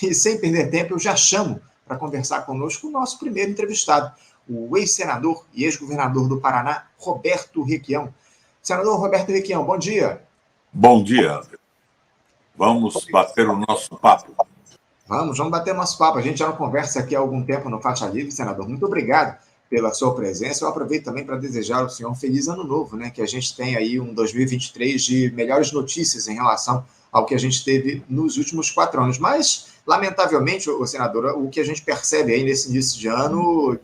E sem perder tempo, eu já chamo para conversar conosco o nosso primeiro entrevistado, o ex-senador e ex-governador do Paraná, Roberto Requião. Senador Roberto Requião, bom dia. Bom dia, André. Vamos bater o nosso papo. Vamos bater nosso papo. A gente já não conversa aqui há algum tempo no Faixa Livre, senador. Muito obrigado pela sua presença. Eu aproveito também para desejar ao senhor um feliz ano novo, né? Que a gente tenha aí um 2023 de melhores notícias em relação ao que a gente teve nos últimos 4 anos. Mas, lamentavelmente, senador, o que a gente percebe aí nesse início de ano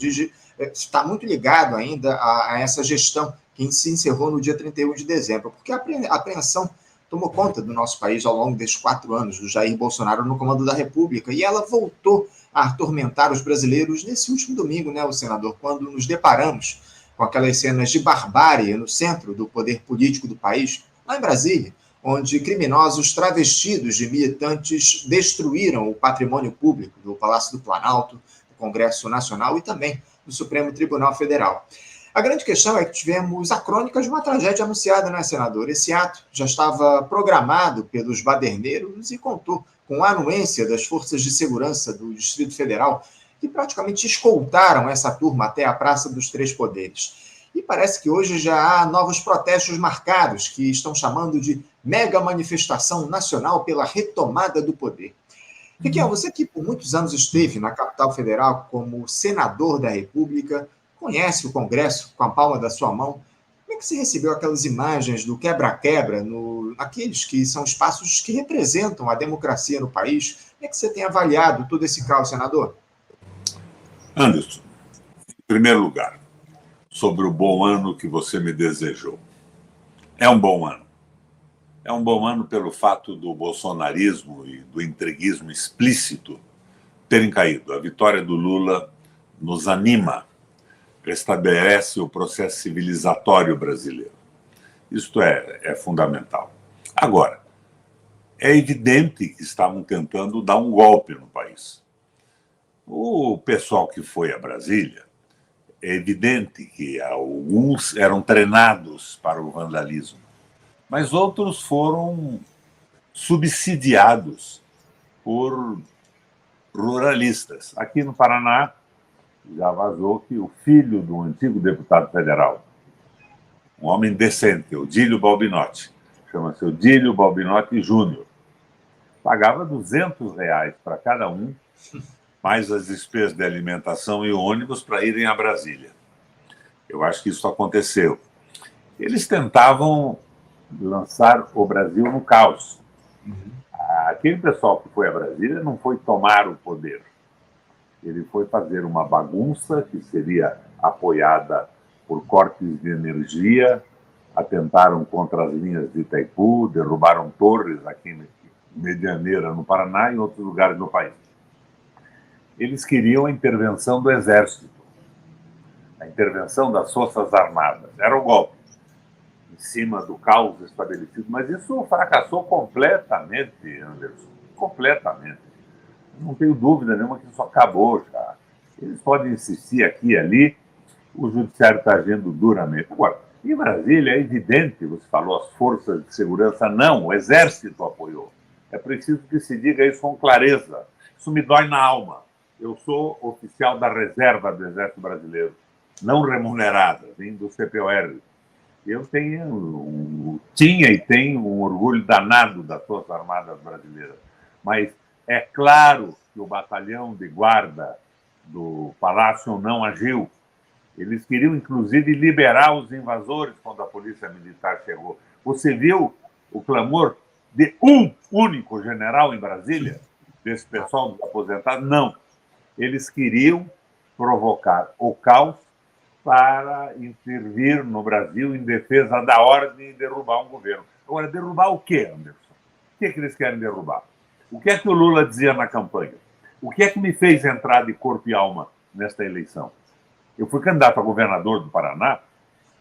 está muito ligado ainda a essa gestão que se encerrou no dia 31 de dezembro, porque a apreensão tomou conta do nosso país ao longo desses 4 anos do Jair Bolsonaro no comando da República, e ela voltou a atormentar os brasileiros nesse último domingo, né, o senador, quando nos deparamos com aquelas cenas de barbárie no centro do poder político do país, lá em Brasília, onde criminosos travestidos de militantes destruíram o patrimônio público do Palácio do Planalto, do Congresso Nacional e também do Supremo Tribunal Federal. A grande questão é que tivemos a crônica de uma tragédia anunciada, né, senador? Esse ato já estava programado pelos baderneiros e contou com a anuência das forças de segurança do Distrito Federal, que praticamente escoltaram essa turma até a Praça dos Três Poderes. E parece que hoje já há novos protestos marcados, que estão chamando de mega manifestação nacional pela retomada do poder. Requião, você que por muitos anos esteve na capital federal como senador da República, conhece o Congresso com a palma da sua mão. Como é que você recebeu aquelas imagens do quebra-quebra, aqueles que são espaços que representam a democracia no país? Como é que você tem avaliado todo esse caos, senador? Anderson, em primeiro lugar, sobre o bom ano que você me desejou. É um bom ano. É um bom ano pelo fato do bolsonarismo e do entreguismo explícito terem caído. A vitória do Lula nos anima, restabelece o processo civilizatório brasileiro. Isto é fundamental. Agora, é evidente que estavam tentando dar um golpe no país. O pessoal que foi a Brasília, é evidente que alguns eram treinados para o vandalismo, mas outros foram subsidiados por ruralistas. Aqui no Paraná, já vazou que o filho do antigo deputado federal, um homem decente, Odílio Balbinotti, chama-se Odílio Balbinotti Júnior, pagava R$200 para cada um, mais as despesas de alimentação e ônibus para irem a Brasília. Eu acho que isso aconteceu. Eles tentavam lançar o Brasil no caos. Aquele pessoal que foi a Brasília não foi tomar o poder. Ele foi fazer uma bagunça que seria apoiada por cortes de energia, atentaram contra as linhas de Itaipu, derrubaram torres aqui em Medianeira, no Paraná, e em outros lugares do país. Eles queriam a intervenção do Exército, a intervenção das Forças Armadas. Era o golpe, em cima do caos estabelecido. Mas isso fracassou completamente, Anderson, completamente. Não tenho dúvida nenhuma que isso acabou já. Eles podem insistir aqui e ali, o judiciário está agindo duramente. Agora, em Brasília é evidente, você falou, as forças de segurança, não, o Exército apoiou. É preciso que se diga isso com clareza. Isso me dói na alma. Eu sou oficial da reserva do Exército Brasileiro, não remunerada, vim do CPOR. Eu tinha e tenho um orgulho danado das Forças Armadas Brasileiras. Mas é claro que o batalhão de guarda do Palácio não agiu. Eles queriam, inclusive, liberar os invasores quando a polícia militar chegou. Você viu o clamor de um único general em Brasília, desse pessoal dos aposentados? Não. Eles queriam provocar o caos para intervir no Brasil em defesa da ordem e derrubar um governo. Agora, derrubar o quê, Anderson? O que é que eles querem derrubar? O que é que o Lula dizia na campanha? O que é que me fez entrar de corpo e alma nesta eleição? Eu fui candidato a governador do Paraná,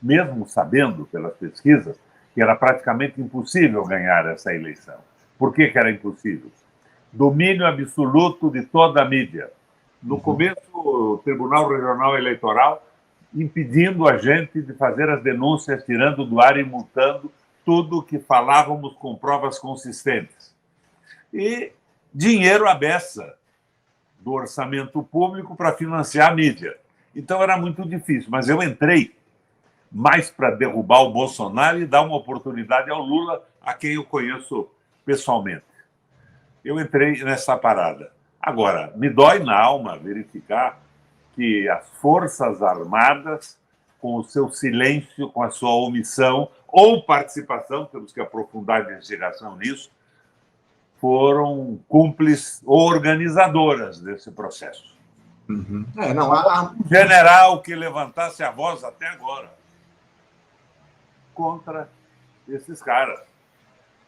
mesmo sabendo, pelas pesquisas, que era praticamente impossível ganhar essa eleição. Por que era impossível? Domínio absoluto de toda a mídia. No começo, o Tribunal Regional Eleitoral impedindo a gente de fazer as denúncias, tirando do ar e multando tudo o que falávamos com provas consistentes. E dinheiro à beça do orçamento público para financiar a mídia. Então era muito difícil, mas eu entrei mais para derrubar o Bolsonaro e dar uma oportunidade ao Lula, a quem eu conheço pessoalmente. Eu entrei nessa parada. Agora, me dói na alma verificar que as Forças Armadas, com o seu silêncio, com a sua omissão ou participação, temos que aprofundar a investigação nisso, foram cúmplices ou organizadoras desse processo. Uhum. Um general que levantasse a voz até agora contra esses caras.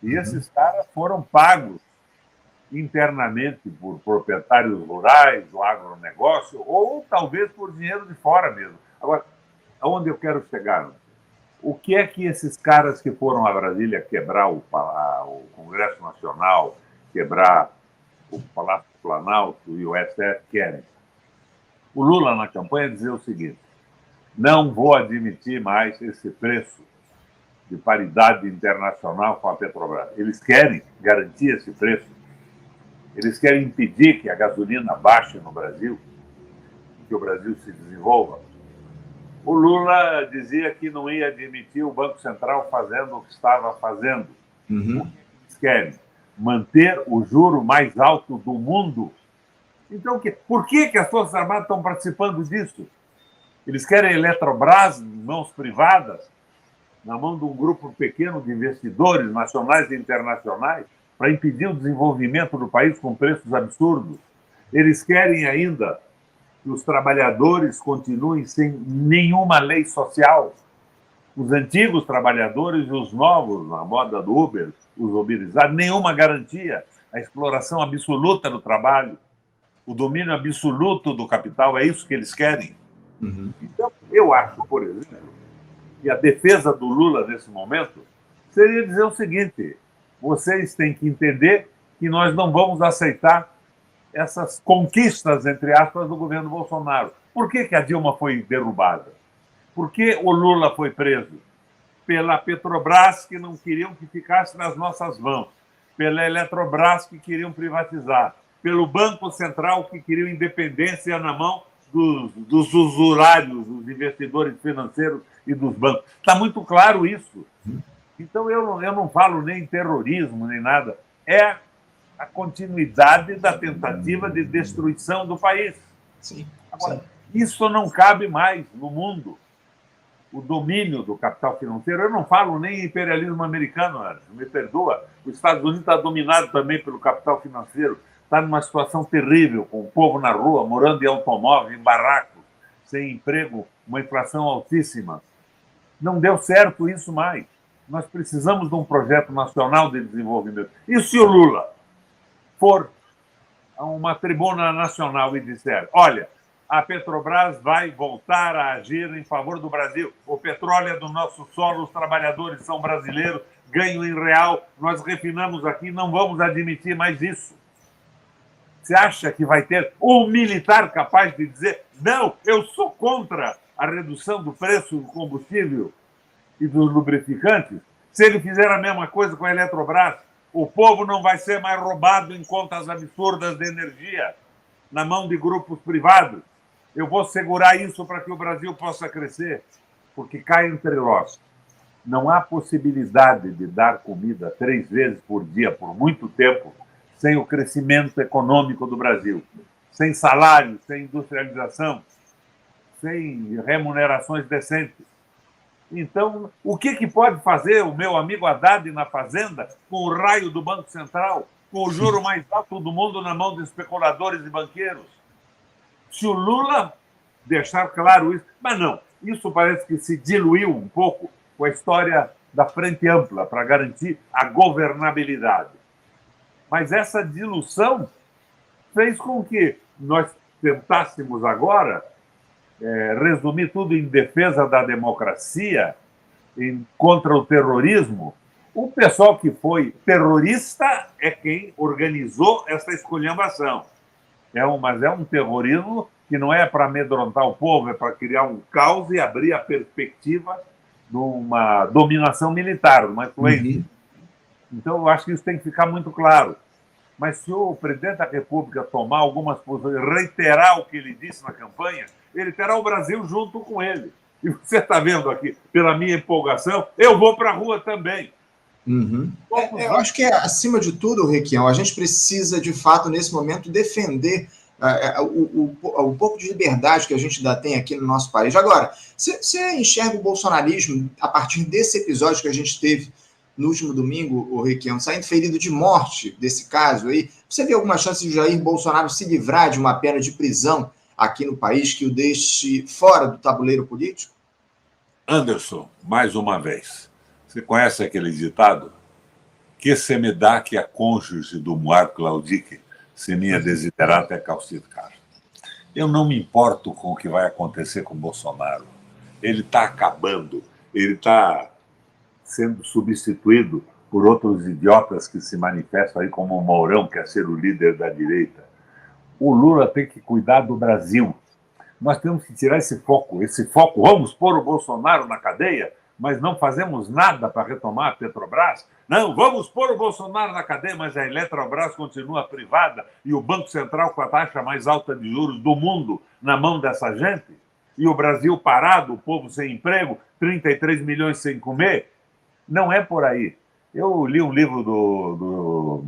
E esses caras foram pagos internamente por proprietários rurais, do agronegócio, ou talvez por dinheiro de fora mesmo. Agora, aonde eu quero chegar? O que é que esses caras que foram a Brasília quebrar o Congresso Nacional, quebrar o Palácio do Planalto e o STF querem? O Lula, na campanha, dizia o seguinte: não vou admitir mais esse preço de paridade internacional com a Petrobras. Eles querem garantir esse preço. Eles querem impedir que a gasolina baixe no Brasil, que o Brasil se desenvolva. O Lula dizia que não ia admitir o Banco Central fazendo o que estava fazendo. Uhum. O que eles querem? Manter o juro mais alto do mundo. Então, por que as Forças Armadas estão participando disso? Eles querem a Eletrobras em mãos privadas, na mão de um grupo pequeno de investidores nacionais e internacionais, para impedir o desenvolvimento do país com preços absurdos. Eles querem ainda que os trabalhadores continuem sem nenhuma lei social. Os antigos trabalhadores e os novos, na moda do Uber, os uberizados, nenhuma garantia. A exploração absoluta do trabalho, o domínio absoluto do capital, é isso que eles querem. Uhum. Então, eu acho, por exemplo, que a defesa do Lula nesse momento seria dizer o seguinte: vocês têm que entender que nós não vamos aceitar essas conquistas, entre aspas, do governo Bolsonaro. Por que a Dilma foi derrubada? Por que o Lula foi preso? Pela Petrobras, que não queriam que ficasse nas nossas mãos. Pela Eletrobras, que queriam privatizar. Pelo Banco Central, que queriam independência na mão dos usurários, dos investidores financeiros e dos bancos. Está muito claro isso. Então, eu não falo nem em terrorismo, nem nada. É a continuidade da tentativa de destruição do país. Sim. Agora, isso não cabe mais no mundo. O domínio do capital financeiro, eu não falo nem em imperialismo americano, me perdoa. Os Estados Unidos está dominado também pelo capital financeiro, está numa situação terrível, com o povo na rua, morando em automóvel, em barracos, sem emprego, uma inflação altíssima. Não deu certo isso mais. Nós precisamos de um projeto nacional de desenvolvimento. E se o Lula for a uma tribuna nacional e disser: olha, a Petrobras vai voltar a agir em favor do Brasil, o petróleo é do nosso solo, os trabalhadores são brasileiros, ganham em real, nós refinamos aqui, não vamos admitir mais isso. Você acha que vai ter um militar capaz de dizer: não, eu sou contra a redução do preço do combustível e dos lubrificantes? Se ele fizer a mesma coisa com a Eletrobras, o povo não vai ser mais roubado em contas absurdas de energia na mão de grupos privados. Eu vou segurar isso para que o Brasil possa crescer, porque cá entre nós não há possibilidade de dar comida 3 vezes por dia por muito tempo sem o crescimento econômico do Brasil, sem salário, sem industrialização, sem remunerações decentes. Então, o que pode fazer o meu amigo Haddad na Fazenda com o raio do Banco Central, com o juro mais alto do mundo na mão de especuladores e banqueiros? Se o Lula deixar claro isso... Mas não, isso parece que se diluiu um pouco com a história da Frente Ampla para garantir a governabilidade. Mas essa diluição fez com que nós tentássemos agora resumir tudo em defesa da democracia, contra o terrorismo. O pessoal que foi terrorista é quem organizou essa esculhambação. Mas é um terrorismo que não é para amedrontar o povo, é para criar um caos e abrir a perspectiva de uma dominação militar, uma influência. Então, eu acho que isso tem que ficar muito claro. Mas se o presidente da República tomar algumas posições, reiterar o que ele disse na campanha, ele terá o Brasil junto com ele. E você está vendo aqui, pela minha empolgação, eu vou para a rua também. Uhum. Eu acho que, acima de tudo, Requião, a gente precisa, de fato, nesse momento, defender o pouco de liberdade que a gente ainda tem aqui no nosso país. Agora, você enxerga o bolsonarismo, a partir desse episódio que a gente teve no último domingo, o Requião, saindo ferido de morte desse caso aí, você vê alguma chance de Jair Bolsonaro se livrar de uma pena de prisão aqui no país que o deixe fora do tabuleiro político? Anderson, mais uma vez, você conhece aquele ditado? Que se me dá que a cônjuge do muar claudique, se minha desiderata é calcificar. Eu não me importo com o que vai acontecer com o Bolsonaro. Ele está acabando, ele está sendo substituído por outros idiotas que se manifestam aí como o Mourão, que quer ser o líder da direita. O Lula tem que cuidar do Brasil. Nós temos que tirar esse foco. Vamos pôr o Bolsonaro na cadeia, mas não fazemos nada para retomar a Petrobras? Não, vamos pôr o Bolsonaro na cadeia, mas a Eletrobras continua privada e o Banco Central com a taxa mais alta de juros do mundo na mão dessa gente? E o Brasil parado, o povo sem emprego, 33 milhões sem comer? Não é por aí. Eu li um livro do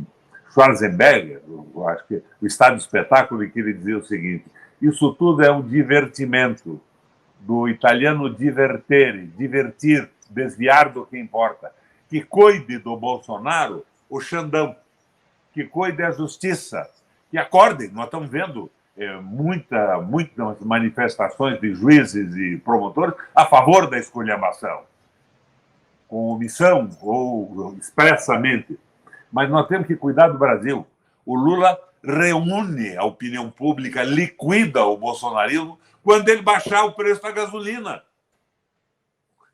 Schwarzenegger, acho que O Estado do Espetáculo, em que ele dizia o seguinte: isso tudo é um divertimento, do italiano divertere, divertir, desviar do que importa. Que cuide do Bolsonaro o Xandão, que cuide a justiça, que acordem. Nós estamos vendo muitas manifestações de juízes e promotores a favor da esculhambação, com omissão ou expressamente. Mas nós temos que cuidar do Brasil. O Lula reúne a opinião pública, liquida o bolsonarismo quando ele baixar o preço da gasolina.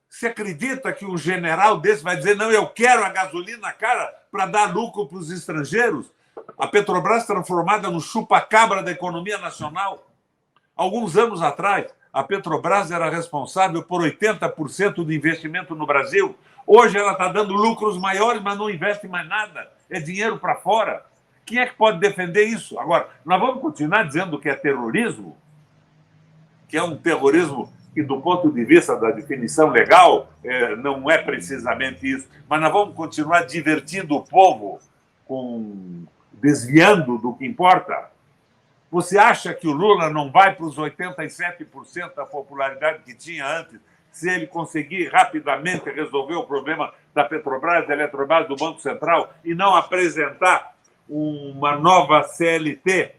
Você acredita que um general desse vai dizer: não, eu quero a gasolina cara para dar lucro para os estrangeiros? A Petrobras transformada no chupa-cabra da economia nacional. Alguns anos atrás, a Petrobras era responsável por 80% do investimento no Brasil. Hoje ela está dando lucros maiores, mas não investe mais nada. É dinheiro para fora. Quem é que pode defender isso? Agora, nós vamos continuar dizendo que é terrorismo? Que é um terrorismo que, do ponto de vista da definição legal, não é precisamente isso. Mas nós vamos continuar divertindo o povo, desviando do que importa? Você acha que o Lula não vai para os 87% da popularidade que tinha antes, se ele conseguir rapidamente resolver o problema da Petrobras, da Eletrobras, do Banco Central, e não apresentar uma nova CLT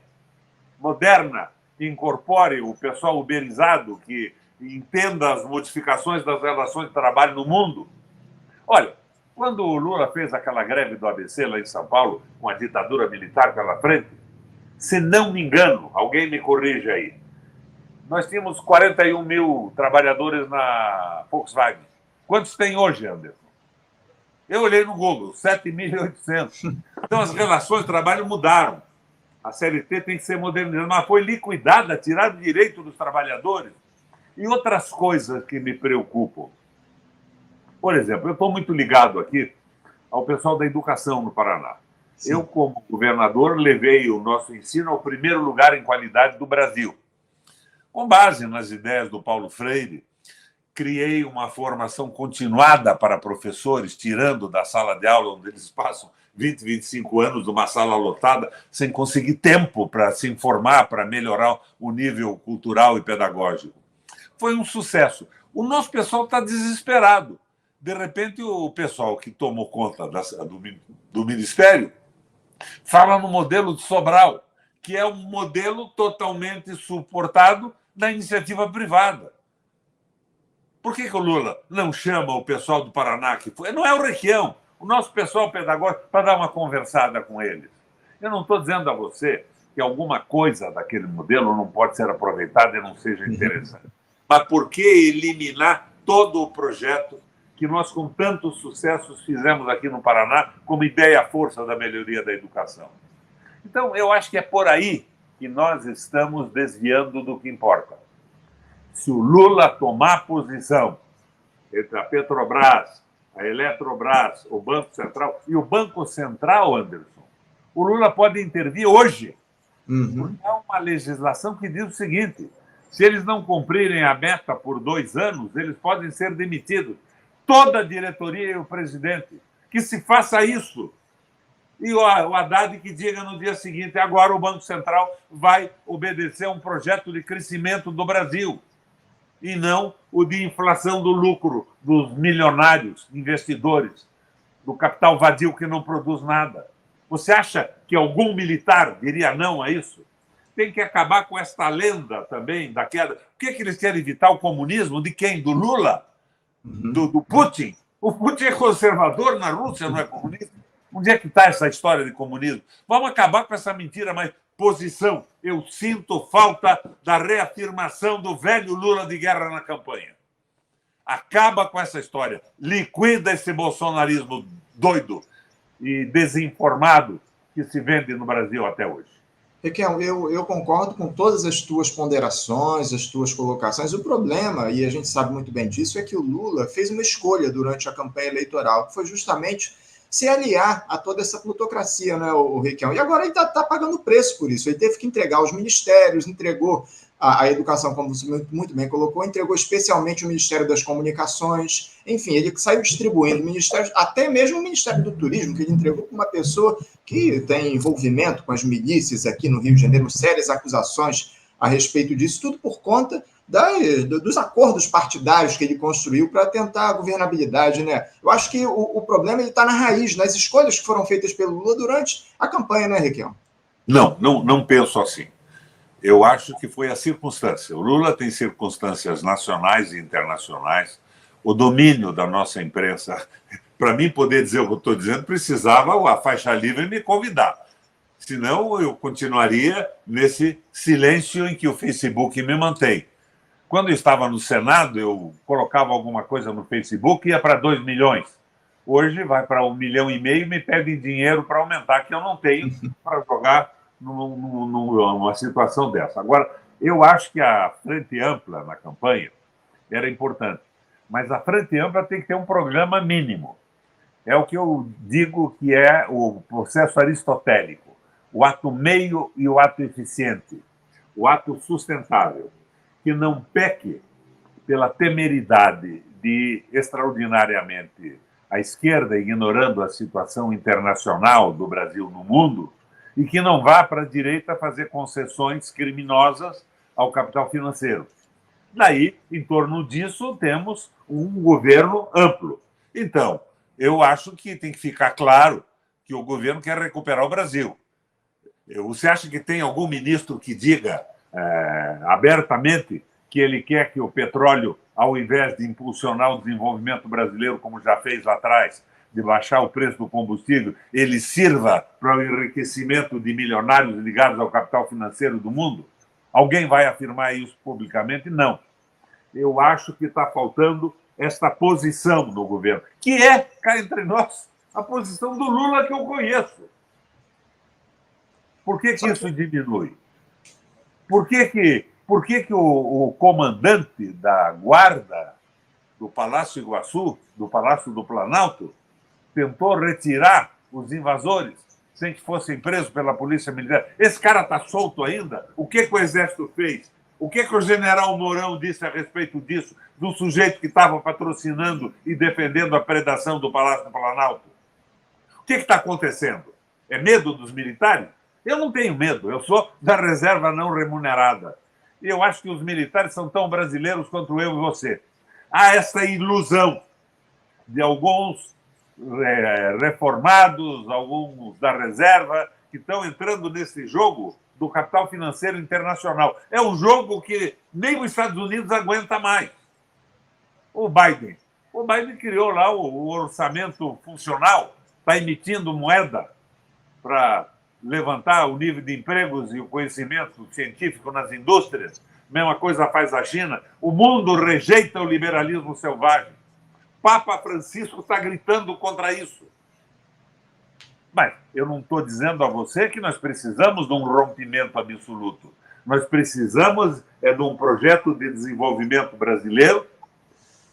moderna, que incorpore o pessoal uberizado, que entenda as modificações das relações de trabalho no mundo? Olha, quando o Lula fez aquela greve do ABC lá em São Paulo, com a ditadura militar pela frente, se não me engano, alguém me corrige aí, nós tínhamos 41 mil trabalhadores na Volkswagen. Quantos tem hoje, Anderson? Eu olhei no Google, 7.800. Então, as relações de trabalho mudaram. A CLT tem que ser modernizada, mas foi liquidada, tirado o direito dos trabalhadores. E outras coisas que me preocupam. Por exemplo, eu estou muito ligado aqui ao pessoal da educação no Paraná. Sim. Eu, como governador, levei o nosso ensino ao primeiro lugar em qualidade do Brasil. Com base nas ideias do Paulo Freire, criei uma formação continuada para professores, tirando da sala de aula, onde eles passam 20, 25 anos numa sala lotada, sem conseguir tempo para se informar, para melhorar o nível cultural e pedagógico. Foi um sucesso. O nosso pessoal está desesperado. De repente, o pessoal que tomou conta do Ministério fala no modelo de Sobral, que é um modelo totalmente suportado da iniciativa privada. Por que o Lula não chama o pessoal do Paraná, que foi? Não é o Requião, o nosso pessoal pedagógico, para dar uma conversada com eles? Eu não estou dizendo a você que alguma coisa daquele modelo não pode ser aproveitada e não seja interessante. Mas por que eliminar todo o projeto que nós, com tantos sucessos, fizemos aqui no Paraná como ideia-força da melhoria da educação? Então, eu acho que é por aí que nós estamos desviando do que importa. Se o Lula tomar posição entre a Petrobras, a Eletrobras, o Banco Central, e o Banco Central, Anderson, O Lula pode intervir hoje. Uhum. Há uma legislação que diz o seguinte: se eles não cumprirem a meta por 2 anos, eles podem ser demitidos. Toda a diretoria e o presidente. Que se faça isso. E o Haddad que diga no dia seguinte: agora o Banco Central vai obedecer a um projeto de crescimento do Brasil e não o de inflação do lucro dos milionários investidores, do capital vadio que não produz nada. Você acha que algum militar diria não a isso? Tem que acabar com esta lenda também da queda. Por que eles querem evitar o comunismo? De quem? Do Lula? Do Putin? O Putin é conservador na Rússia, não é comunista? Onde é que está essa história de comunismo? Vamos acabar com essa mentira, mas posição. Eu sinto falta da reafirmação do velho Lula de guerra na campanha. Acaba com essa história. Liquida esse bolsonarismo doido e desinformado que se vende no Brasil até hoje. Requião, eu concordo com todas as tuas ponderações, as tuas colocações. O problema, e a gente sabe muito bem disso, é que o Lula fez uma escolha durante a campanha eleitoral, que foi justamente se aliar a toda essa plutocracia, né, o Requião? E agora ele está pagando preço por isso. Ele teve que entregar os ministérios, entregou a educação, como você muito bem colocou, entregou especialmente o Ministério das Comunicações, enfim, ele saiu distribuindo ministérios, até mesmo o Ministério do Turismo, que ele entregou para uma pessoa que tem envolvimento com as milícias aqui no Rio de Janeiro, sérias acusações a respeito disso, tudo por conta dos acordos partidários que ele construiu para tentar a governabilidade, né? Eu acho que o problema está na raiz, nas escolhas que foram feitas pelo Lula durante a campanha, né, Requião? Não penso assim. Eu acho que foi a circunstância. O Lula tem circunstâncias nacionais e internacionais. O domínio da nossa imprensa, para mim poder dizer o que eu estou dizendo, precisava a faixa livre me convidar. Senão eu continuaria nesse silêncio em que o Facebook me mantém. Quando eu estava no Senado, eu colocava alguma coisa no Facebook e ia para 2 milhões. Hoje vai para 1,5 milhão e me pedem dinheiro para aumentar, que eu não tenho para jogar numa situação dessa. Agora, eu acho que a frente ampla na campanha era importante, mas a frente ampla tem que ter um programa mínimo. É o que eu digo que é o processo aristotélico, o ato meio e o ato eficiente, o ato sustentável, que não peque pela temeridade de, extraordinariamente, a esquerda ignorando a situação internacional do Brasil no mundo, e que não vá para a direita fazer concessões criminosas ao capital financeiro. Daí, em torno disso, temos um governo amplo. Então, eu acho que tem que ficar claro que o governo quer recuperar o Brasil. Você acha que tem algum ministro que diga abertamente que ele quer que o petróleo, ao invés de impulsionar o desenvolvimento brasileiro, como já fez lá atrás, de baixar o preço do combustível, ele sirva para o enriquecimento de milionários ligados ao capital financeiro do mundo? Alguém vai afirmar isso publicamente? Não. Eu acho que está faltando esta posição do governo, que é, cá entre nós, a posição do Lula que eu conheço. Por que isso diminui? Por que o comandante da guarda do Palácio Iguaçu, do Palácio do Planalto, tentou retirar os invasores sem que fossem presos pela Polícia Militar? Esse cara está solto ainda? O que o Exército fez? O que o general Mourão disse a respeito disso, do sujeito que estava patrocinando e defendendo a predação do Palácio do Planalto? O que está acontecendo? É medo dos militares? Eu não tenho medo, eu sou da reserva não remunerada. E eu acho que os militares são tão brasileiros quanto eu e você. Há essa ilusão de alguns reformados, alguns da reserva, que estão entrando nesse jogo do capital financeiro internacional. É um jogo que nem os Estados Unidos aguenta mais. O Biden criou lá o orçamento funcional, está emitindo moeda para levantar o nível de empregos e o conhecimento científico nas indústrias. Mesma coisa faz a China. O mundo rejeita o liberalismo selvagem. Papa Francisco está gritando contra isso. Mas eu não estou dizendo a você que nós precisamos de um rompimento absoluto. Nós precisamos de um projeto de desenvolvimento brasileiro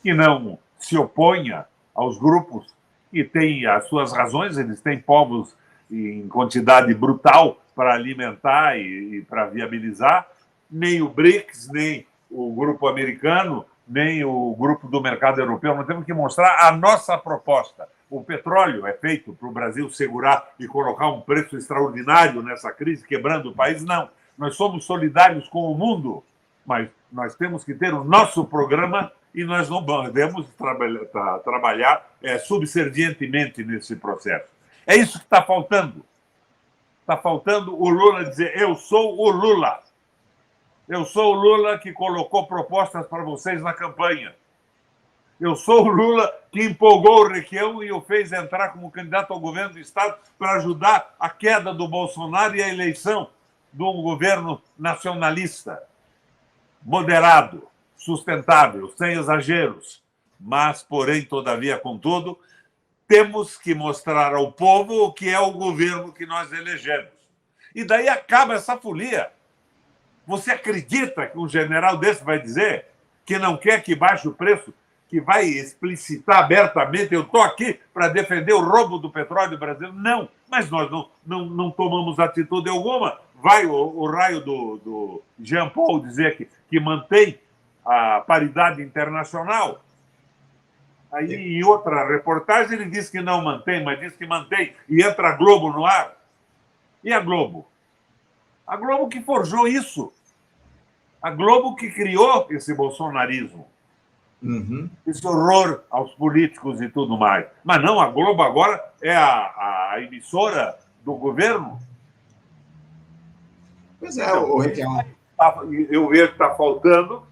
que não se oponha aos grupos que têm as suas razões. Eles têm povos em quantidade brutal para alimentar e para viabilizar, nem o BRICS, nem o grupo americano, nem o grupo do mercado europeu. Nós temos que mostrar a nossa proposta. O petróleo é feito para o Brasil segurar e colocar um preço extraordinário nessa crise, quebrando o país? Não. Nós somos solidários com o mundo, mas nós temos que ter o nosso programa e nós não podemos trabalhar subservientemente nesse processo. É isso que está faltando. Está faltando o Lula dizer: eu sou o Lula. Eu sou o Lula que colocou propostas para vocês na campanha. Eu sou o Lula que empolgou o Requião e o fez entrar como candidato ao governo do Estado para ajudar a queda do Bolsonaro e a eleição de um governo nacionalista, moderado, sustentável, sem exageros. Mas, porém, todavia, contudo, temos que mostrar ao povo o que é o governo que nós elegemos. E daí acaba essa folia. Você acredita que um general desse vai dizer que não quer que baixe o preço, que vai explicitar abertamente: eu estou aqui para defender o roubo do petróleo brasileiro? Não, mas nós não tomamos atitude alguma. Vai o raio do Jean Paul dizer que mantém a paridade internacional. Aí, em outra reportagem, ele diz que não mantém, mas diz que mantém, e entra a Globo no ar. E a Globo? A Globo que forjou isso. A Globo que criou esse bolsonarismo. Uhum. Esse horror aos políticos e tudo mais. Mas não, a Globo agora é a emissora do governo. Pois é, o Requião. Eu vejo que está faltando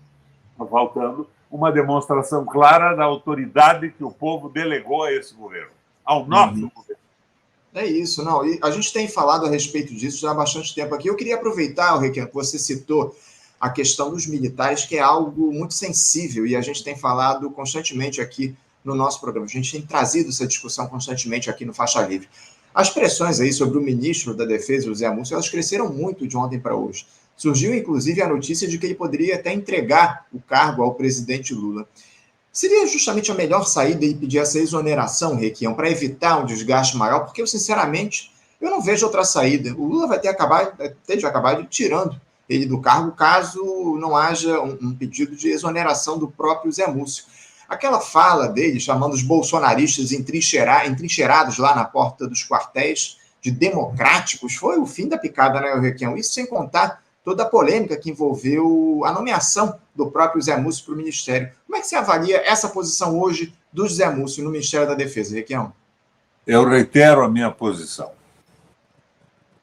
uma demonstração clara da autoridade que o povo delegou a esse governo, ao nosso governo. É isso, não. E a gente tem falado a respeito disso já há bastante tempo aqui. Eu queria aproveitar, Requião, que você citou a questão dos militares, que é algo muito sensível, e a gente tem falado constantemente aqui no nosso programa. A gente tem trazido essa discussão constantemente aqui no Faixa Livre. As pressões aí sobre o ministro da Defesa, o Zé Múcio, elas cresceram muito de ontem para hoje. Surgiu, inclusive, a notícia de que ele poderia até entregar o cargo ao presidente Lula. Seria justamente a melhor saída ele pedir essa exoneração, Requião, para evitar um desgaste maior? Porque eu, sinceramente, eu não vejo outra saída. O Lula vai ter de acabar tirando ele do cargo, caso não haja um pedido de exoneração do próprio Zé Múcio. Aquela fala dele, chamando os bolsonaristas entrincheirados lá na porta dos quartéis de democráticos, foi o fim da picada, né, Requião? Isso sem contar toda a polêmica que envolveu a nomeação do próprio Zé Múcio para o Ministério. Como é que você avalia essa posição hoje do Zé Múcio no Ministério da Defesa, Requião? Eu reitero a minha posição.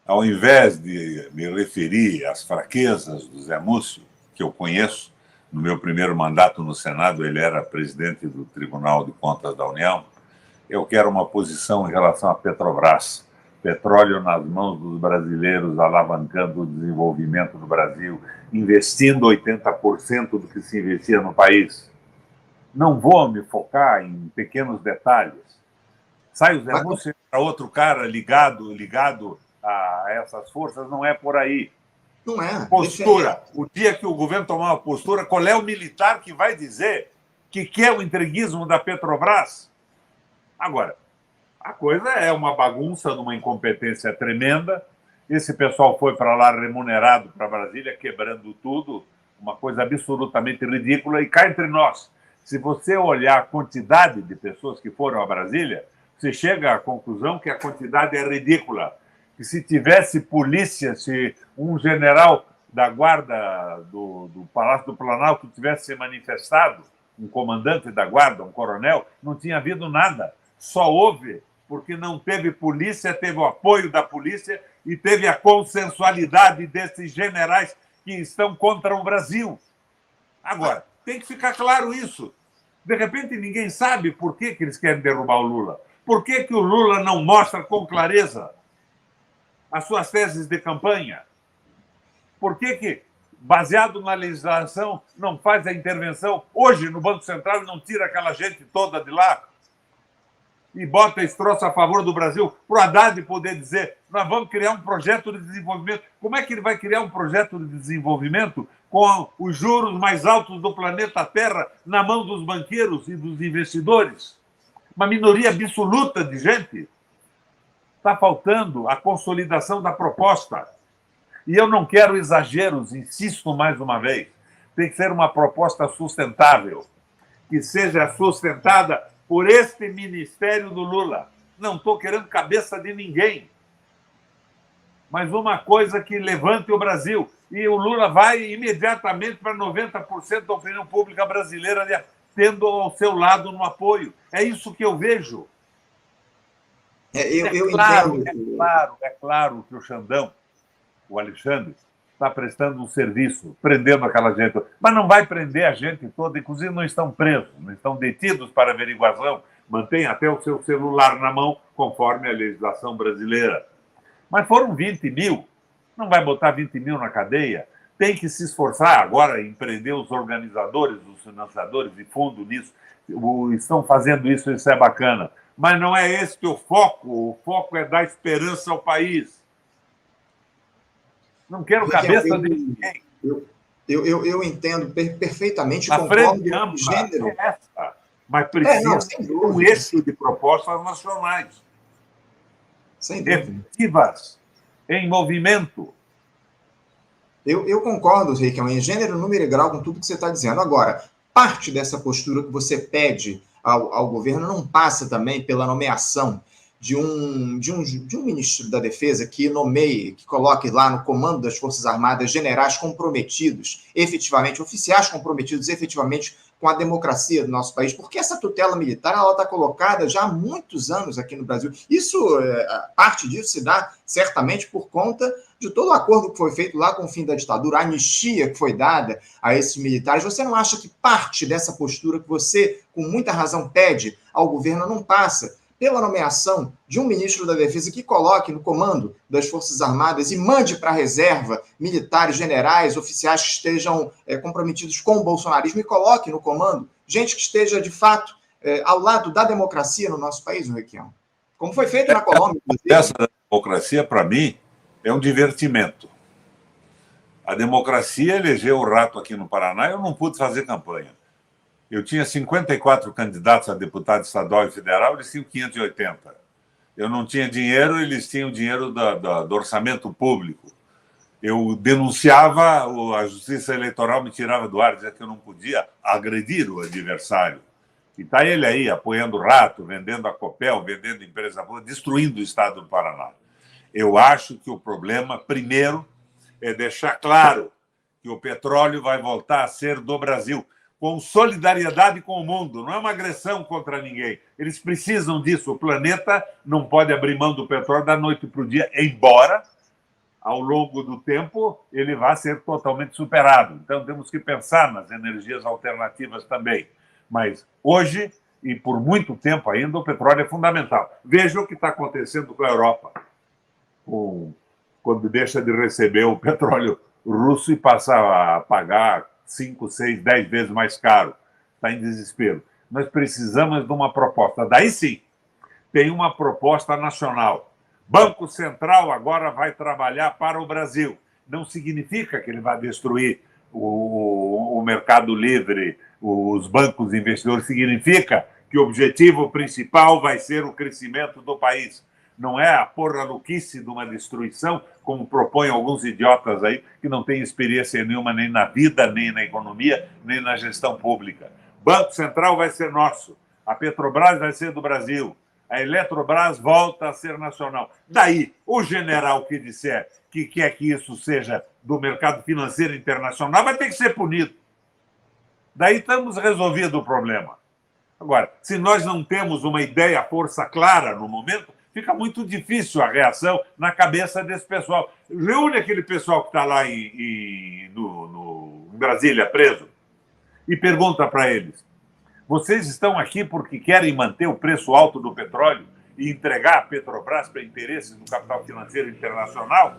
Ao invés de me referir às fraquezas do Zé Múcio, que eu conheço, no meu primeiro mandato no Senado ele era presidente do Tribunal de Contas da União, eu quero uma posição em relação à Petrobras. Petróleo nas mãos dos brasileiros, alavancando o desenvolvimento do Brasil, investindo 80% do que se investia no país. Não vou me focar em pequenos detalhes. Sai o Zé Múcio para outro cara ligado a essas forças, não é por aí. Não é. Postura. O dia que o governo tomar uma postura, qual é o militar que vai dizer que quer o entreguismo da Petrobras? Agora, a coisa é uma bagunça, de uma incompetência tremenda. Esse pessoal foi para lá remunerado para Brasília, quebrando tudo, uma coisa absolutamente ridícula. E cá entre nós, se você olhar a quantidade de pessoas que foram a Brasília, você chega à conclusão que a quantidade é ridícula. Que se tivesse polícia, se um general da guarda do Palácio do Planalto tivesse se manifestado, um comandante da guarda, um coronel, não tinha havido nada. Só houve porque não teve polícia, teve o apoio da polícia e teve a consensualidade desses generais que estão contra o Brasil. Agora, tem que ficar claro isso. De repente, ninguém sabe por que eles querem derrubar o Lula. Por que o Lula não mostra com clareza as suas teses de campanha? Por que, baseado na legislação, não faz a intervenção hoje no Banco Central e não tira aquela gente toda de lá e bota esse troço a favor do Brasil, para o Haddad poder dizer: nós vamos criar um projeto de desenvolvimento. Como é que ele vai criar um projeto de desenvolvimento com os juros mais altos do planeta Terra na mão dos banqueiros e dos investidores? Uma minoria absoluta de gente. Está faltando a consolidação da proposta. E eu não quero exageros, insisto mais uma vez. Tem que ser uma proposta sustentável, que seja sustentada por este Ministério do Lula. Não estou querendo cabeça de ninguém, mas uma coisa que levante o Brasil. E o Lula vai imediatamente para 90% da opinião pública brasileira tendo ao seu lado no apoio. É isso que eu vejo. É claro que o Xandão, o Alexandre, está prestando um serviço, prendendo aquela gente. Mas não vai prender a gente toda, inclusive não estão presos, não estão detidos para averiguação, mantém até o seu celular na mão, conforme a legislação brasileira. Mas foram 20 mil, não vai botar 20 mil na cadeia, tem que se esforçar agora em prender os organizadores, os financiadores e fundo nisso, estão fazendo isso, isso é bacana. Mas não é esse o foco é dar esperança ao país. Não quero cabeça de ninguém. Eu entendo perfeitamente. A frente ampla é essa, mas precisa de um eixo de propostas nacionais. Sem dúvida. Efetivas, em movimento. Eu concordo, Rick, em gênero, número e grau com tudo que você está dizendo. Agora, parte dessa postura que você pede ao governo não passa também pela nomeação de um ministro da Defesa que nomeie, que coloque lá no comando das Forças Armadas generais comprometidos, efetivamente, oficiais comprometidos efetivamente com a democracia do nosso país, porque essa tutela militar ela está colocada já há muitos anos aqui no Brasil. Isso, parte disso se dá certamente por conta de todo o acordo que foi feito lá com o fim da ditadura, a anistia que foi dada a esses militares. Você não acha que parte dessa postura que você, com muita razão, pede ao governo não passa pela nomeação de um ministro da Defesa que coloque no comando das Forças Armadas e mande para a reserva militares, generais, oficiais que estejam comprometidos com o bolsonarismo e coloque no comando gente que esteja, de fato, ao lado da democracia no nosso país, Requião? Como foi feito na Colômbia. Essa democracia, para mim, é um divertimento. A democracia elegeu o rato aqui no Paraná e eu não pude fazer campanha. Eu tinha 54 candidatos a deputado estadual e federal, eles tinham 580. Eu não tinha dinheiro, eles tinham dinheiro do orçamento público. Eu denunciava, a Justiça Eleitoral me tirava do ar, dizia que eu não podia agredir o adversário. E está ele aí, apoiando o rato, vendendo a Copel, vendendo empresa pública, destruindo o estado do Paraná. Eu acho que o problema, primeiro, é deixar claro que o petróleo vai voltar a ser do Brasil, com solidariedade com o mundo, não é uma agressão contra ninguém. Eles precisam disso. O planeta não pode abrir mão do petróleo da noite para o dia, embora, ao longo do tempo, ele vá ser totalmente superado. Então, temos que pensar nas energias alternativas também. Mas, hoje, e por muito tempo ainda, o petróleo é fundamental. Veja o que está acontecendo com a Europa, quando deixa de receber o petróleo russo e passa a pagar 5, 6, 10 vezes mais caro. Está em desespero. Nós precisamos de uma proposta. Daí sim, tem uma proposta nacional. Banco Central agora vai trabalhar para o Brasil. Não significa que ele vai destruir o mercado livre, os bancos investidores. Significa que o objetivo principal vai ser o crescimento do país. Não é a porra-louquice de uma destruição, como propõem alguns idiotas aí, que não têm experiência nenhuma nem na vida, nem na economia, nem na gestão pública. Banco Central vai ser nosso. A Petrobras vai ser do Brasil. A Eletrobras volta a ser nacional. Daí, o general que disser que quer que isso seja do mercado financeiro internacional vai ter que ser punido. Daí estamos resolvido o problema. Agora, se nós não temos uma ideia, força clara no momento, fica muito difícil a reação na cabeça desse pessoal. Reúne aquele pessoal que está lá em Brasília, preso, e pergunta para eles: vocês estão aqui porque querem manter o preço alto do petróleo e entregar a Petrobras para interesses do capital financeiro internacional?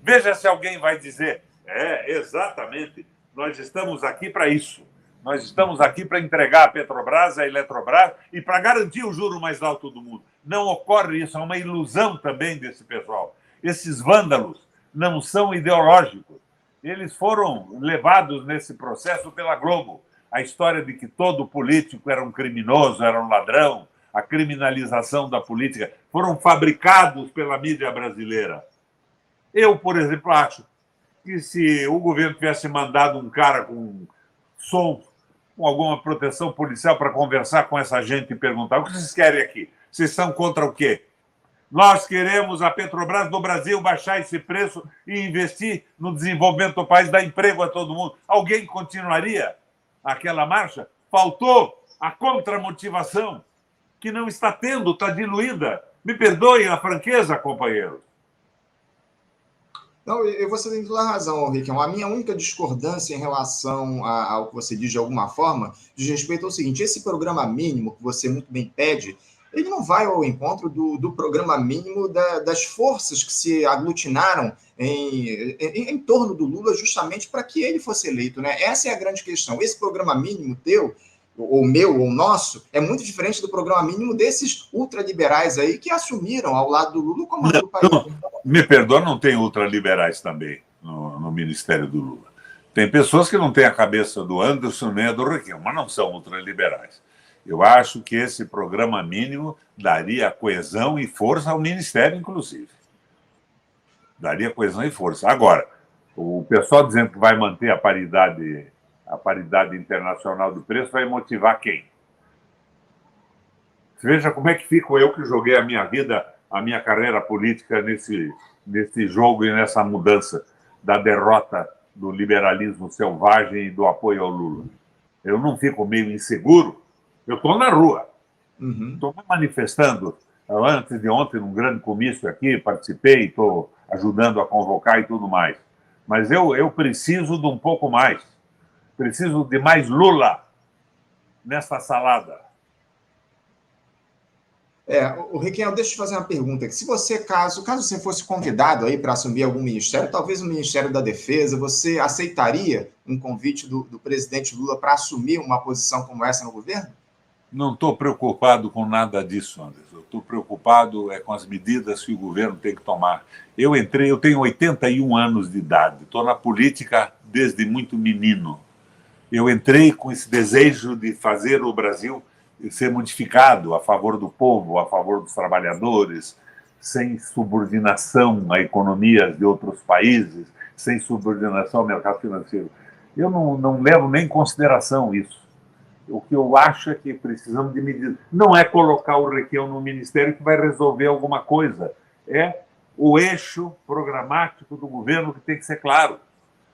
Veja se alguém vai dizer: exatamente, nós estamos aqui para isso. Nós estamos aqui para entregar a Petrobras, a Eletrobras e para garantir o juro mais alto do mundo. Não ocorre isso, é uma ilusão também desse pessoal. Esses vândalos não são ideológicos. Eles foram levados nesse processo pela Globo. A história de que todo político era um criminoso, era um ladrão, a criminalização da política, foram fabricados pela mídia brasileira. Eu, por exemplo, acho que se o governo tivesse mandado um cara com som, com alguma proteção policial para conversar com essa gente e perguntar: o que vocês querem aqui? Vocês são contra o quê? Nós queremos a Petrobras do Brasil baixar esse preço e investir no desenvolvimento do país, dar emprego a todo mundo. Alguém continuaria aquela marcha? Faltou a contramotivação, que não está tendo, está diluída. Me perdoem a franqueza, companheiro. Não, você tem toda a razão, Riquelme. A minha única discordância em relação ao que você diz de alguma forma diz respeito ao seguinte: esse programa mínimo que você muito bem pede, ele não vai ao encontro do programa mínimo das forças que se aglutinaram em torno do Lula justamente para que ele fosse eleito, né? Essa é a grande questão. Esse programa mínimo teu, ou meu, ou nosso, é muito diferente do programa mínimo desses ultraliberais aí que assumiram ao lado do Lula o comando do país. Me perdoa, não tem ultraliberais também no Ministério do Lula. Tem pessoas que não têm a cabeça do Anderson nem a do Requião, mas não são ultraliberais. Eu acho que esse programa mínimo daria coesão e força ao Ministério, inclusive. Daria coesão e força. Agora, o pessoal dizendo que vai manter a paridade internacional do preço vai motivar quem? Veja como é que fico eu que joguei a minha vida, a minha carreira política nesse jogo e nessa mudança da derrota do liberalismo selvagem e do apoio ao Lula. Eu não fico meio inseguro. Eu estou na rua, estou me manifestando. Antes de ontem, num grande comício aqui, participei, estou ajudando a convocar e tudo mais. Mas eu preciso de um pouco mais. Preciso de mais Lula nessa salada. O Requião, deixa eu te fazer uma pergunta. Se você, caso você fosse convidado aí para assumir algum ministério, talvez o Ministério da Defesa, você aceitaria um convite do presidente Lula para assumir uma posição como essa no governo? Não estou preocupado com nada disso, Anderson. Estou preocupado com as medidas que o governo tem que tomar. Eu tenho 81 anos de idade, estou na política desde muito menino. Eu entrei com esse desejo de fazer o Brasil ser modificado a favor do povo, a favor dos trabalhadores, sem subordinação a economias de outros países, sem subordinação ao mercado financeiro. Eu não levo nem em consideração isso. O que eu acho é que precisamos de medidas. Não é colocar o Requião no ministério que vai resolver alguma coisa. É o eixo programático do governo que tem que ser claro.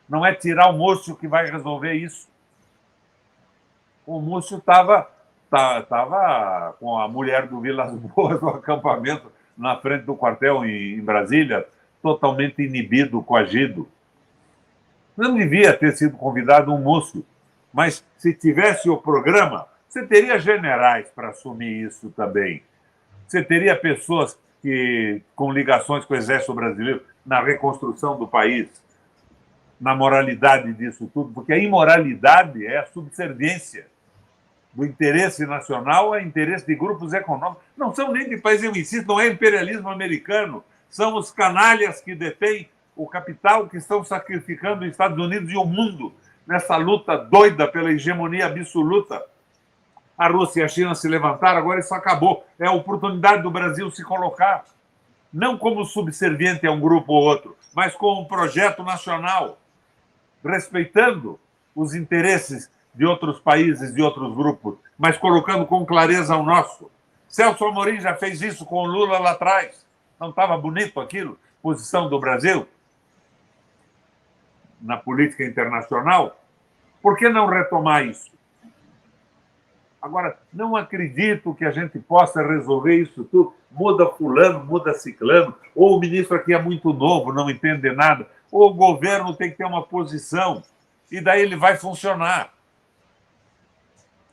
Não é tirar o Múcio que vai resolver isso. O Múcio estava com a mulher do Vilas Boas no acampamento na frente do quartel em Brasília, totalmente inibido, coagido. Não devia ter sido convidado um Múcio. Mas, se tivesse o programa, você teria generais para assumir isso também. Você teria pessoas com ligações com o Exército Brasileiro na reconstrução do país, na moralidade disso tudo, porque a imoralidade é a subserviência do interesse nacional a interesse de grupos econômicos. Não são nem de países, eu insisto, não é imperialismo americano, são os canalhas que detêm o capital que estão sacrificando os Estados Unidos e o mundo nessa luta doida pela hegemonia absoluta. A Rússia e a China se levantaram, agora isso acabou. É a oportunidade do Brasil se colocar, não como subserviente a um grupo ou outro, mas como um projeto nacional, respeitando os interesses de outros países, de outros grupos, mas colocando com clareza o nosso. Celso Amorim já fez isso com o Lula lá atrás. Não estava bonito aquilo? Posição do Brasil na política internacional, por que não retomar isso? Agora, não acredito que a gente possa resolver isso tudo. Muda fulano, muda ciclano, ou o ministro aqui é muito novo, não entende nada, ou o governo tem que ter uma posição, e daí ele vai funcionar.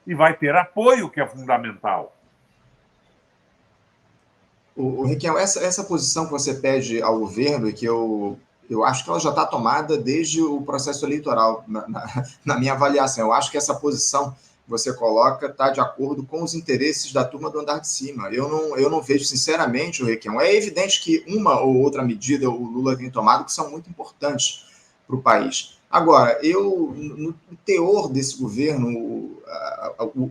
E vai ter apoio, que é fundamental. O Requião, essa posição que você pede ao governo, e que eu acho que ela já está tomada desde o processo eleitoral, na minha avaliação. Eu acho que essa posição que você coloca está de acordo com os interesses da turma do andar de cima. Eu não vejo, sinceramente, o Requião. É evidente que uma ou outra medida o Lula tem tomado que são muito importantes para o país. Agora, no teor desse governo,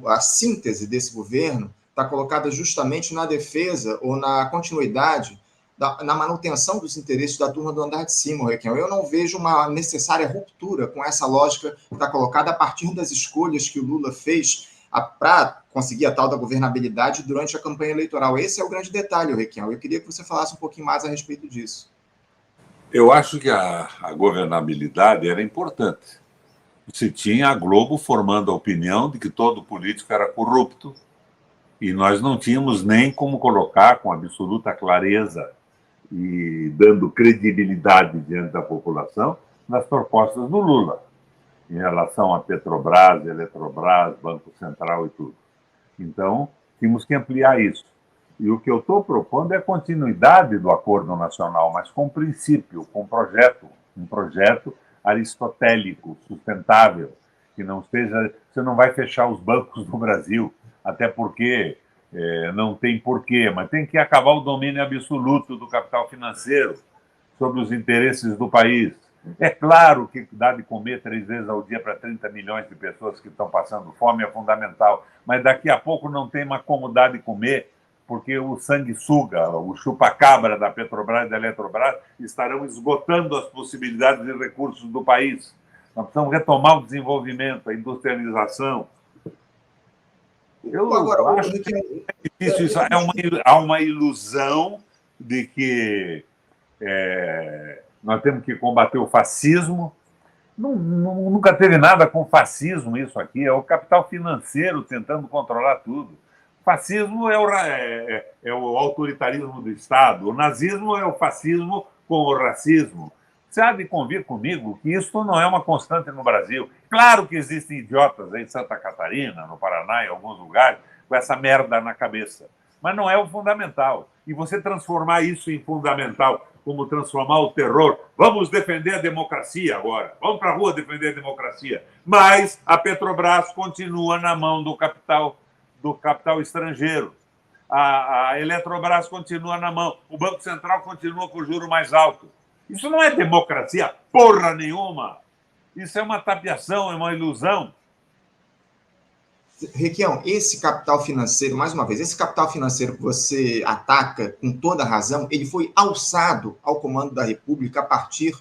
a síntese desse governo, está colocada justamente na defesa ou na continuidade, na manutenção dos interesses da turma do andar de cima, Requião. Eu não vejo uma necessária ruptura com essa lógica que está colocada a partir das escolhas que o Lula fez para conseguir a tal da governabilidade durante a campanha eleitoral. Esse é o grande detalhe, Requião. Eu queria que você falasse um pouquinho mais a respeito disso. Eu acho que a governabilidade era importante. Se tinha a Globo formando a opinião de que todo político era corrupto, e nós não tínhamos nem como colocar com absoluta clareza e dando credibilidade diante da população nas propostas do Lula, em relação a Petrobras, Eletrobras, Banco Central e tudo. Então, tínhamos que ampliar isso. E o que eu estou propondo é a continuidade do acordo nacional, mas com princípio, com um projeto aristotélico, sustentável, que não seja... Você não vai fechar os bancos no Brasil, até porque não tem porquê, mas tem que acabar o domínio absoluto do capital financeiro sobre os interesses do país. É claro que dar de comer 3 vezes ao dia para 30 milhões de pessoas que estão passando fome é fundamental, mas daqui a pouco não tem mais como dar de comer, porque o sanguessuga, o chupa-cabra da Petrobras e da Eletrobras estarão esgotando as possibilidades de recursos do país. Nós precisamos retomar o desenvolvimento, a industrialização. Eu acho que é difícil isso. Há uma ilusão de que nós temos que combater o fascismo. Nunca teve nada com fascismo isso aqui. É o capital financeiro tentando controlar tudo. Fascismo é o autoritarismo do Estado. O nazismo é o fascismo com o racismo. Você há de convir comigo que isso não é uma constante no Brasil. Claro que existem idiotas aí em Santa Catarina, no Paraná, em alguns lugares, com essa merda na cabeça. Mas não é o fundamental. E você transformar isso em fundamental, como transformar o terror. Vamos defender a democracia agora. Vamos para a rua defender a democracia. Mas a Petrobras continua na mão do capital estrangeiro. A Eletrobras continua na mão. O Banco Central continua com o juro mais alto. Isso não é democracia porra nenhuma. Isso é uma tapiação, é uma ilusão. Requião, esse capital financeiro, mais uma vez, esse capital financeiro que você ataca com toda razão, ele foi alçado ao comando da República a partir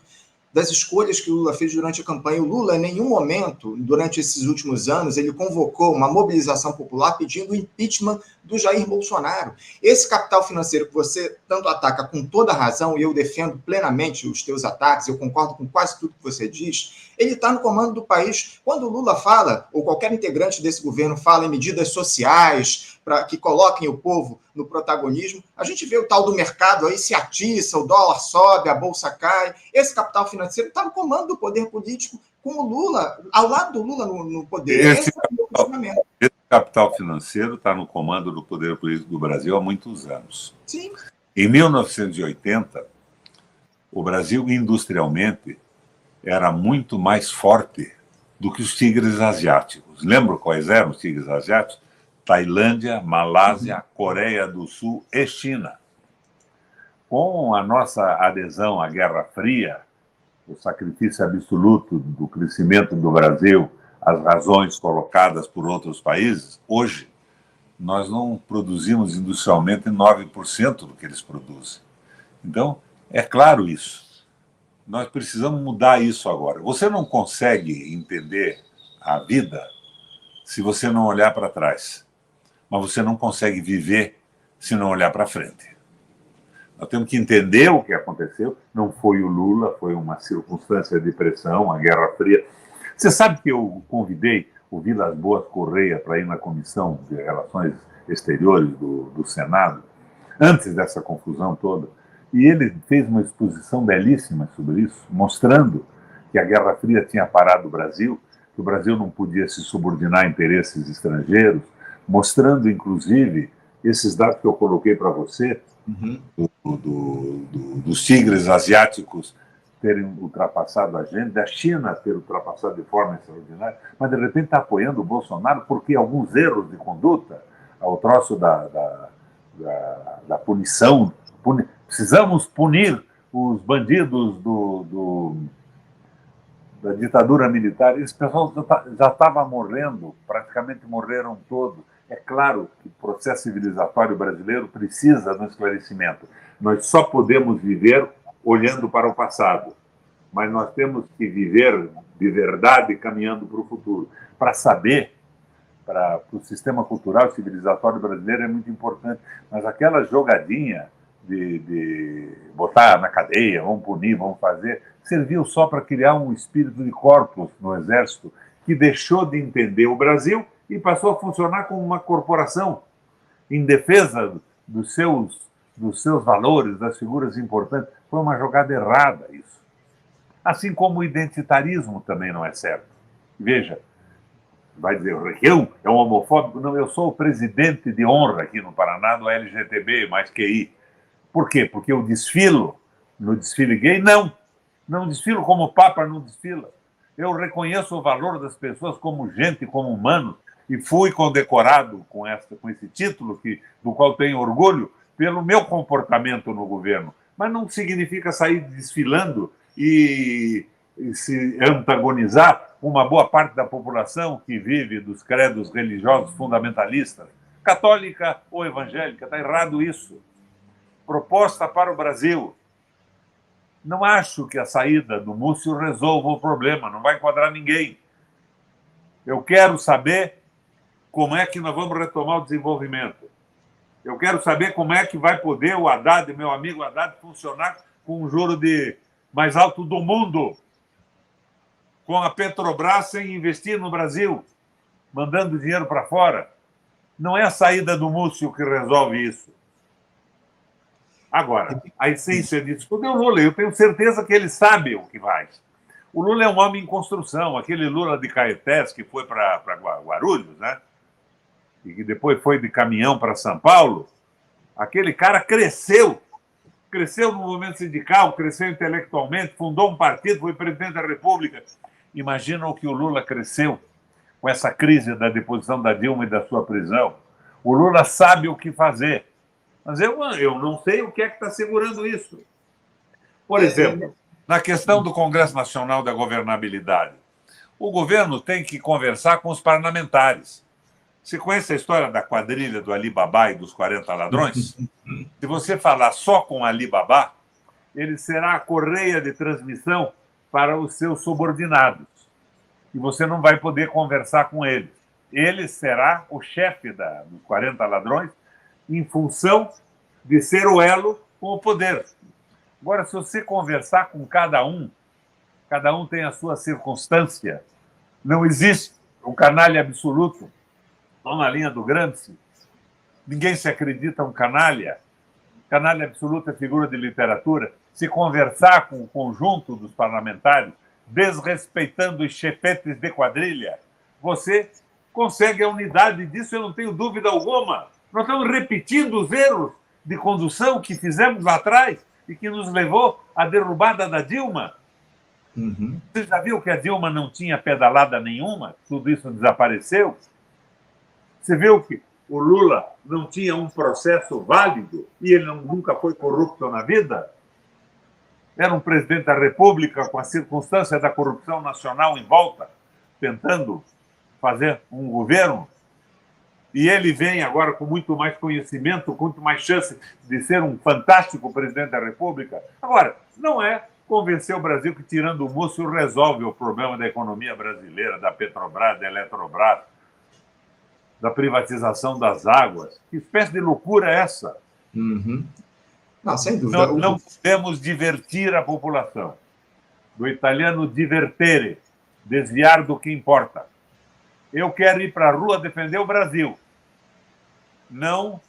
das escolhas que o Lula fez durante a campanha. O Lula, em nenhum momento, durante esses últimos anos, ele convocou uma mobilização popular pedindo o impeachment do Jair Bolsonaro. Esse capital financeiro que você tanto ataca com toda razão, e eu defendo plenamente os teus ataques, eu concordo com quase tudo que você diz, ele está no comando do país. Quando o Lula fala, ou qualquer integrante desse governo fala em medidas sociais para que coloquem o povo no protagonismo, a gente vê o tal do mercado aí se atiça, o dólar sobe, a bolsa cai. Esse capital financeiro está no comando do poder político, com o Lula, ao lado do Lula no poder. Esse é o meu questionamento. Esse capital financeiro está no comando do poder político do Brasil há muitos anos. Sim. Em 1980, o Brasil, industrialmente, era muito mais forte do que os tigres asiáticos. Lembra quais eram os tigres asiáticos? Tailândia, Malásia, Coreia do Sul e China. Com a nossa adesão à Guerra Fria, o sacrifício absoluto do crescimento do Brasil, as razões colocadas por outros países, hoje nós não produzimos industrialmente 9% do que eles produzem. Então, é claro isso. Nós precisamos mudar isso agora. Você não consegue entender a vida se você não olhar para trás. Mas você não consegue viver se não olhar para frente. Nós temos que entender o que aconteceu. Não foi o Lula, foi uma circunstância de pressão, a Guerra Fria. Você sabe que eu convidei o Vilas Boas Correia para ir na Comissão de Relações Exteriores do Senado, antes dessa confusão toda, e ele fez uma exposição belíssima sobre isso, mostrando que a Guerra Fria tinha parado o Brasil, que o Brasil não podia se subordinar a interesses estrangeiros, mostrando, inclusive, esses dados que eu coloquei para você, dos tigres asiáticos terem ultrapassado a gente, da China ter ultrapassado de forma extraordinária, mas de repente está apoiando o Bolsonaro porque alguns erros de conduta, ao troço da punição, precisamos punir os bandidos da ditadura militar. Esse pessoal já estava morrendo, praticamente morreram todos. É claro que o processo civilizatório brasileiro precisa de um esclarecimento. Nós só podemos viver olhando para o passado, mas nós temos que viver de verdade caminhando para o futuro. Para saber, para o sistema cultural e civilizatório brasileiro é muito importante, mas aquela jogadinha de botar na cadeia, vamos punir, vamos fazer, serviu só para criar um espírito de corpos no Exército que deixou de entender o Brasil e passou a funcionar como uma corporação em defesa dos seus valores, das figuras importantes. Foi uma jogada errada isso. Assim como o identitarismo também não é certo. Veja, vai dizer, o Requião é um homofóbico? Não, eu sou o presidente de honra aqui no Paraná do LGTB, mais QI. Por quê? Porque eu desfilo no desfile gay? Não desfilo como o Papa não desfila. Eu reconheço o valor das pessoas como gente, como humanos, e fui condecorado com esse título, do qual tenho orgulho, pelo meu comportamento no governo. Mas não significa sair desfilando e se antagonizar uma boa parte da população que vive dos credos religiosos fundamentalistas, católica ou evangélica. Está errado isso. Proposta para o Brasil. Não acho que a saída do Múcio resolva o problema, não vai enquadrar ninguém. Eu quero saber como é que nós vamos retomar o desenvolvimento. Eu quero saber como é que vai poder o Haddad, meu amigo Haddad, funcionar com o juro mais alto do mundo, com a Petrobras sem investir no Brasil, mandando dinheiro para fora. Não é a saída do Múcio que resolve isso. Agora, a essência disso tudo é o Lula. Eu tenho certeza que ele sabe o que faz. O Lula é um homem em construção. Aquele Lula de Caetés que foi para Guarulhos, né? E que depois foi de caminhão para São Paulo, aquele cara cresceu no movimento sindical, cresceu intelectualmente, fundou um partido, foi presidente da República. Imagina o que o Lula cresceu com essa crise da deposição da Dilma e da sua prisão. O Lula sabe o que fazer, mas eu não sei o que é que está segurando isso. Por exemplo, na questão do Congresso Nacional da Governabilidade, o governo tem que conversar com os parlamentares. Você conhece a história da quadrilha do Alibaba e dos 40 ladrões? Se você falar só com Alibaba, ele será a correia de transmissão para os seus subordinados. E você não vai poder conversar com ele. Ele será o chefe dos 40 ladrões em função de ser o elo com o poder. Agora, se você conversar com cada um tem a sua circunstância. Não existe um canalha absoluto. Estão na linha do Gramsci. Ninguém se acredita um canalha. Canalha absoluta é figura de literatura. Se conversar com o conjunto dos parlamentares, desrespeitando os chefetes de quadrilha, você consegue a unidade disso, eu não tenho dúvida alguma. Nós estamos repetindo os erros de condução que fizemos lá atrás e que nos levou à derrubada da Dilma. Uhum. Você já viu que a Dilma não tinha pedalada nenhuma? Tudo isso desapareceu? Você viu que o Lula não tinha um processo válido e ele nunca foi corrupto na vida? Era um presidente da República com a circunstância da corrupção nacional em volta, tentando fazer um governo. E ele vem agora com muito mais conhecimento, com muito mais chance de ser um fantástico presidente da República. Agora, não é convencer o Brasil que, tirando o Múcio, resolve o problema da economia brasileira, da Petrobras, da Eletrobras, da privatização das águas. Que espécie de loucura é essa? Uhum. Não, sem dúvida. Não podemos divertir a população. Do italiano divertere, desviar do que importa. Eu quero ir para a rua defender o Brasil, não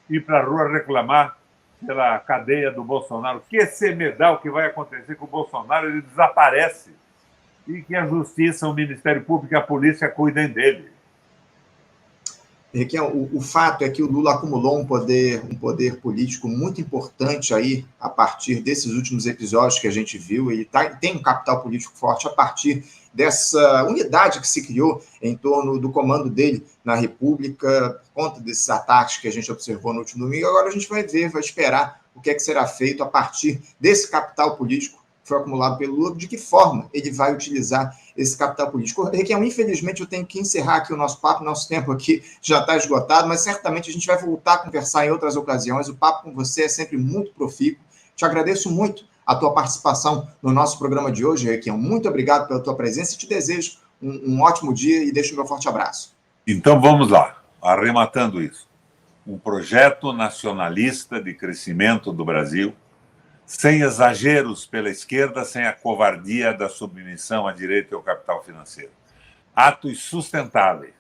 ir para a rua reclamar pela cadeia do Bolsonaro. Que semedal que vai acontecer com o Bolsonaro, ele desaparece e que a Justiça, o Ministério Público e a polícia cuidem dele. O fato é que o Lula acumulou um poder político muito importante aí a partir desses últimos episódios que a gente viu. Ele tem um capital político forte a partir dessa unidade que se criou em torno do comando dele na República, por conta desses ataques que a gente observou no último domingo. Agora a gente vai esperar o que é que será feito a partir desse capital político foi acumulado pelo Lula, de que forma ele vai utilizar esse capital político. Requião, infelizmente, eu tenho que encerrar aqui o nosso papo, nosso tempo aqui já está esgotado, mas certamente a gente vai voltar a conversar em outras ocasiões. O papo com você é sempre muito profícuo. Te agradeço muito a tua participação no nosso programa de hoje, Requião. Muito obrigado pela tua presença e te desejo um ótimo dia e deixo o meu forte abraço. Então vamos lá, arrematando isso. Um projeto nacionalista de crescimento do Brasil, sem exageros pela esquerda, sem a covardia da submissão à direita e ao capital financeiro. Atos sustentáveis,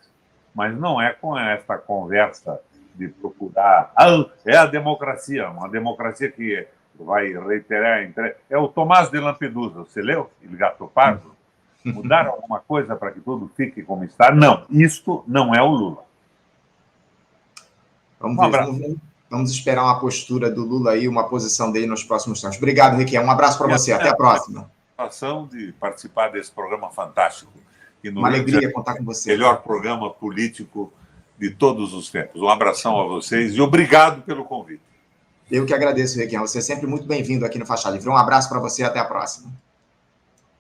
mas não é com esta conversa de procurar... é a democracia, uma democracia que vai reiterar... É o Tomás de Lampedusa, você leu? Il Gattopardo? Mudar alguma coisa para que tudo fique como está? Não, isto não é o Lula. Vamos esperar uma postura do Lula aí, uma posição dele nos próximos tempos. Obrigado, Requião. Um abraço para você. Até a próxima. Satisfação de participar desse programa fantástico. Uma alegria contar com você. Melhor programa político de todos os tempos. Um abração a vocês e obrigado pelo convite. Eu que agradeço, Requião. Você é sempre muito bem-vindo aqui no Faixa Livre. Um abraço para você e até a próxima.